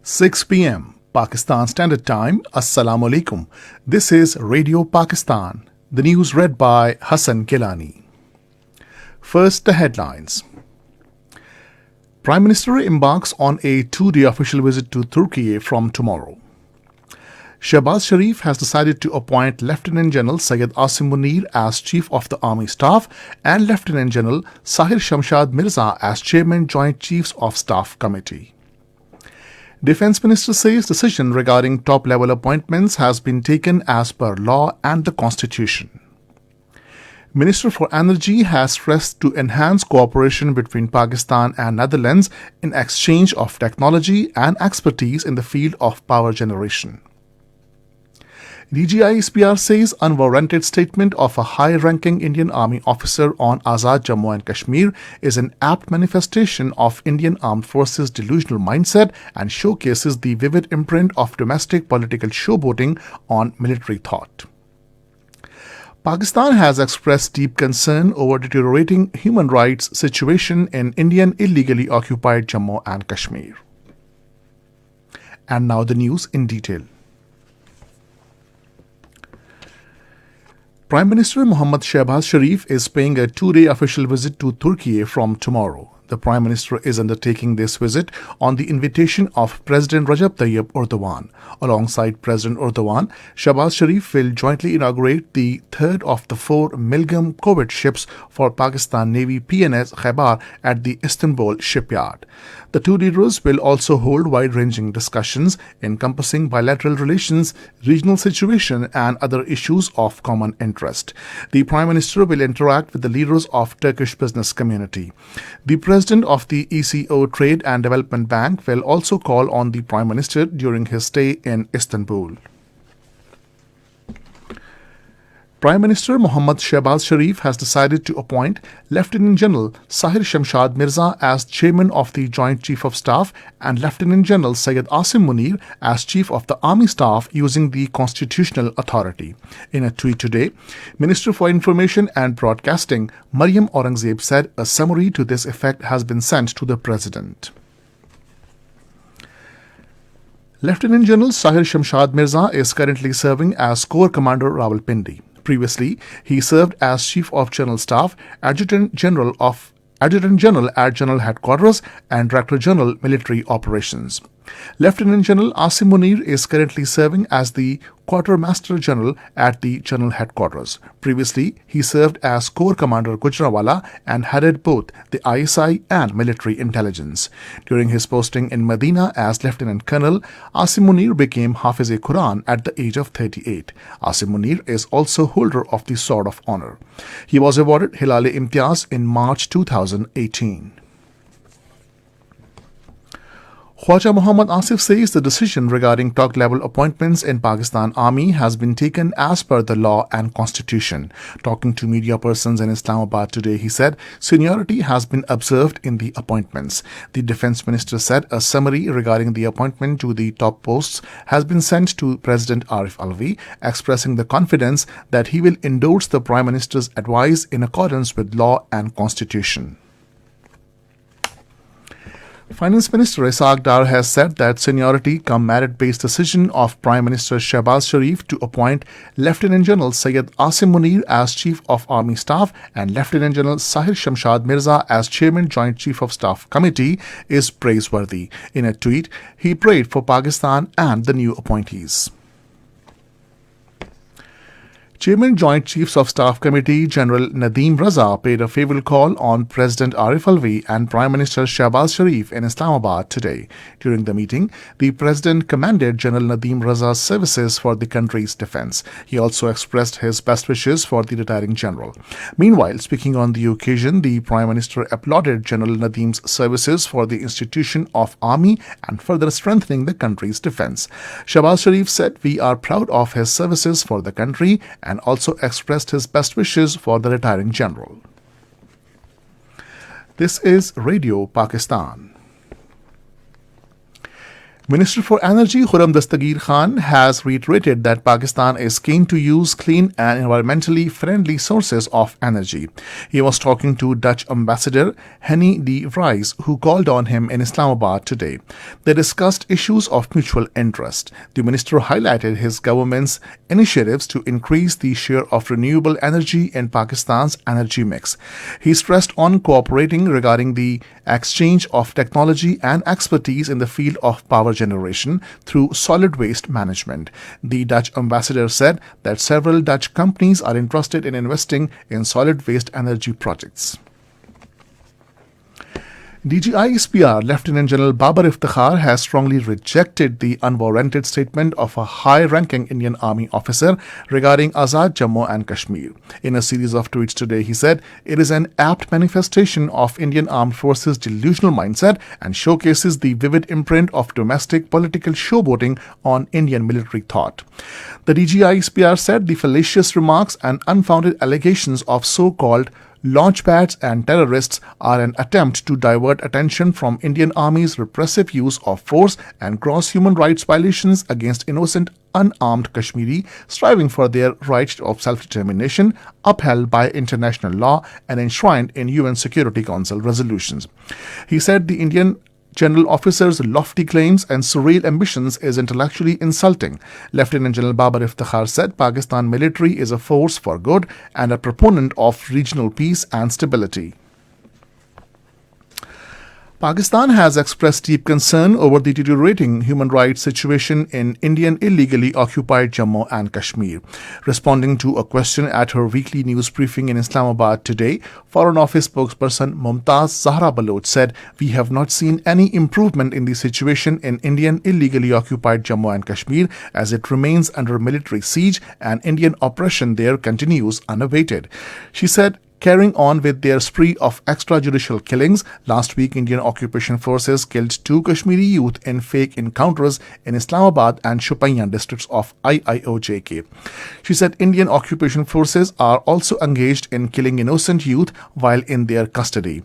6 p.m. Pakistan Standard Time. Assalamu alaikum. This is Radio Pakistan. The news read by Hassan Gilani. First, the headlines. Prime Minister embarks on a 2-day official visit to Turkey from tomorrow. Shehbaz Sharif has decided to appoint Lieutenant General Syed Asim Munir as Chief of the Army Staff and Lieutenant General Sahir Shamshad Mirza as Chairman Joint Chiefs of Staff Committee. Defence Minister says decision regarding top-level appointments has been taken as per law and the Constitution. Minister for Energy has stressed to enhance cooperation between Pakistan and Netherlands in exchange of technology and expertise in the field of power generation. DGI SPR says unwarranted statement of a high-ranking Indian Army officer on Azad Jammu and Kashmir is an apt manifestation of Indian Armed Forces' delusional mindset and showcases the vivid imprint of domestic political showboating on military thought. Pakistan has expressed deep concern over deteriorating human rights situation in Indian illegally occupied Jammu and Kashmir. And now the news in detail. Prime Minister Mohammad Shehbaz Sharif is paying a 2-day official visit to Turkey from tomorrow. The Prime Minister is undertaking this visit on the invitation of President Recep Tayyip Erdogan. Alongside President Erdogan, Shehbaz Sharif will jointly inaugurate the third of the 4 Milgem Corvette ships for Pakistan Navy PNS Khaibar at the Istanbul shipyard. The two leaders will also hold wide-ranging discussions encompassing bilateral relations, regional situation and other issues of common interest. The Prime Minister will interact with the leaders of Turkish business community. The President of the ECO Trade and Development Bank will also call on the Prime Minister during his stay in Istanbul. Prime Minister Mohammad Shehbaz Sharif has decided to appoint Lieutenant General Sahir Shamshad Mirza as Chairman of the Joint Chief of Staff and Lieutenant General Syed Asim Munir as Chief of the Army Staff using the constitutional authority. In a tweet today, Minister for Information and Broadcasting Maryam Aurangzeb said a summary to this effect has been sent to the President. Lieutenant General Sahir Shamshad Mirza is currently serving as Corps Commander Rawalpindi. Previously, he served as Chief of General Staff, Adjutant General at General Headquarters and Director General Military Operations. Lieutenant General Asim Munir is currently serving as the Quartermaster General at the General Headquarters. Previously, he served as Corps Commander Gujranwala and headed both the ISI and military intelligence. During his posting in Medina as Lieutenant Colonel, Asim Munir became Hafiz-e-Quran at the age of 38. Asim Munir is also holder of the Sword of Honor. He was awarded Hilal-e-Imtiaz in March 2018. Khwaja Muhammad Asif says the decision regarding top-level appointments in Pakistan Army has been taken as per the law and constitution. Talking to media persons in Islamabad today, he said seniority has been observed in the appointments. The Defence Minister said a summary regarding the appointment to the top posts has been sent to President Arif Alvi, expressing the confidence that he will endorse the Prime Minister's advice in accordance with law and constitution. Finance Minister Ishaq Dar has said that seniority cum merit-based decision of Prime Minister Shehbaz Sharif to appoint Lieutenant General Syed Asim Munir as Chief of Army Staff and Lieutenant General Sahir Shamshad Mirza as Chairman Joint Chief of Staff Committee is praiseworthy. In a tweet, he prayed for Pakistan and the new appointees. Chairman Joint Chiefs of Staff Committee General Nadeem Raza paid a farewell call on President Arif Alvi and Prime Minister Shehbaz Sharif in Islamabad today. During the meeting, the President commended General Nadeem Raza's services for the country's defence. He also expressed his best wishes for the retiring general. Meanwhile, speaking on the occasion, the Prime Minister applauded General Nadeem's services for the institution of army and further strengthening the country's defence. Shehbaz Sharif said, "We are proud of his services for the country," and also expressed his best wishes for the retiring general. This is Radio Pakistan. Minister for Energy Khurram Dastagir Khan has reiterated that Pakistan is keen to use clean and environmentally friendly sources of energy. He was talking to Dutch Ambassador Henny de Vries, who called on him in Islamabad today. They discussed issues of mutual interest. The minister highlighted his government's initiatives to increase the share of renewable energy in Pakistan's energy mix. He stressed on cooperating regarding the exchange of technology and expertise in the field of power generation through solid waste management. The Dutch ambassador said that several Dutch companies are interested in investing in solid waste energy projects. DGI-SPR Lieutenant General Babar Iftikhar has strongly rejected the unwarranted statement of a high-ranking Indian Army officer regarding Azad Jammu and Kashmir. In a series of tweets today, he said, "It is an apt manifestation of Indian Armed Forces' delusional mindset and showcases the vivid imprint of domestic political showboating on Indian military thought." The DGI-SPR said the fallacious remarks and unfounded allegations of so-called launchpads and terrorists are an attempt to divert attention from Indian Army's repressive use of force and gross human rights violations against innocent unarmed Kashmiri striving for their right of self-determination upheld by international law and enshrined in UN Security Council resolutions. He said the Indian General Officer's lofty claims and surreal ambitions is intellectually insulting. Lieutenant General Babar Iftikhar said Pakistan military is a force for good and a proponent of regional peace and stability. Pakistan has expressed deep concern over the deteriorating human rights situation in Indian illegally occupied Jammu and Kashmir. Responding to a question at her weekly news briefing in Islamabad today, Foreign Office spokesperson Mumtaz Zahra Baloch said, "We have not seen any improvement in the situation in Indian illegally occupied Jammu and Kashmir as it remains under military siege and Indian oppression there continues unabated." She said, carrying on with their spree of extrajudicial killings, last week Indian occupation forces killed 2 Kashmiri youth in fake encounters in Islamabad and Shopian districts of IIOJK. She said Indian occupation forces are also engaged in killing innocent youth while in their custody.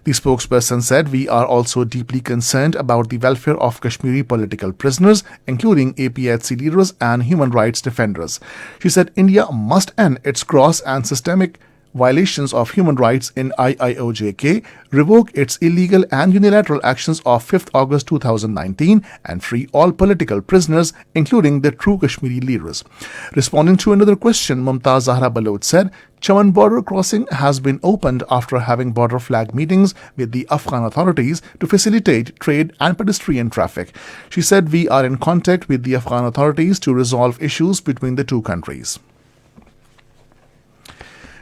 The spokesperson said, "We are also deeply concerned about the welfare of Kashmiri political prisoners, including APHC leaders and human rights defenders." She said India must end its gross and systemic violations of human rights in IIOJK, revoke its illegal and unilateral actions of 5th August 2019 and free all political prisoners, including the true Kashmiri leaders. Responding to another question, Mumtaz Zahra Baloch said, Chaman border crossing has been opened after having border flag meetings with the Afghan authorities to facilitate trade and pedestrian traffic. She said, "We are in contact with the Afghan authorities to resolve issues between the two countries."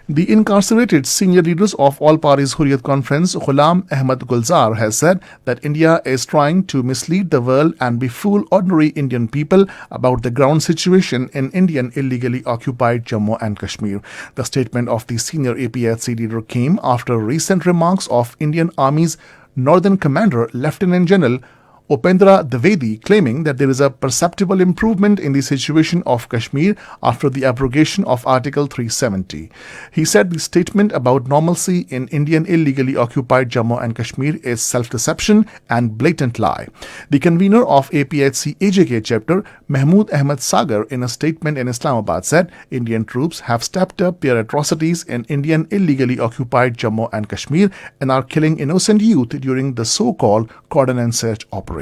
The incarcerated senior leaders of All Parties Hurriyat Conference, Ghulam Ahmad Gulzar, has said that India is trying to mislead the world and befool ordinary Indian people about the ground situation in Indian illegally occupied Jammu and Kashmir. The statement of the senior APHC leader came after recent remarks of Indian Army's Northern Commander Lieutenant General Upendra Dwivedi, claiming that there is a perceptible improvement in the situation of Kashmir after the abrogation of Article 370. He said the statement about normalcy in Indian illegally occupied Jammu and Kashmir is self-deception and blatant lie. The convener of APHC AJK chapter, Mahmood Ahmad Sagar, in a statement in Islamabad said Indian troops have stepped up their atrocities in Indian illegally occupied Jammu and Kashmir and are killing innocent youth during the so-called cordon and search operations.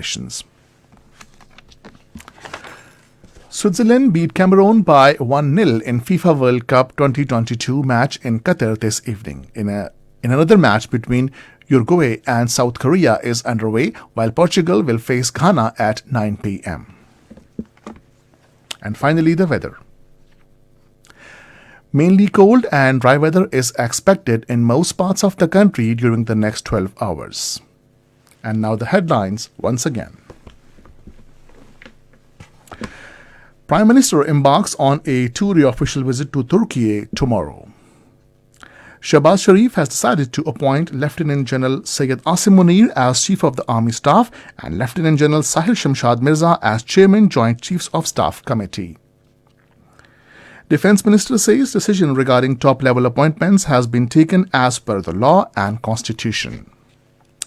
Switzerland beat Cameroon by 1-0 in FIFA World Cup 2022 match in Qatar this evening. In another match between Uruguay and South Korea is underway, while Portugal will face Ghana at 9 p.m. And finally, the weather. Mainly cold and dry weather is expected in most parts of the country during the next 12 hours. And now the headlines once again. Prime Minister embarks on a two-day official visit to Turkey tomorrow. Shahbaz Sharif has decided to appoint Lieutenant General Syed Asim Munir as Chief of the Army Staff and Lieutenant General Sahil Shamshad Mirza as Chairman Joint Chiefs of Staff Committee. Defense Minister says decision regarding top-level appointments has been taken as per the law and constitution.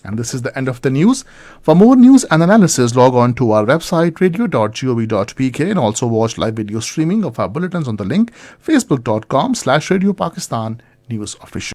And this is the end of the news. For more news and analysis, log on to our website radio.gov.pk and also watch live video streaming of our bulletins on the link facebook.com/Radio Pakistan News Official.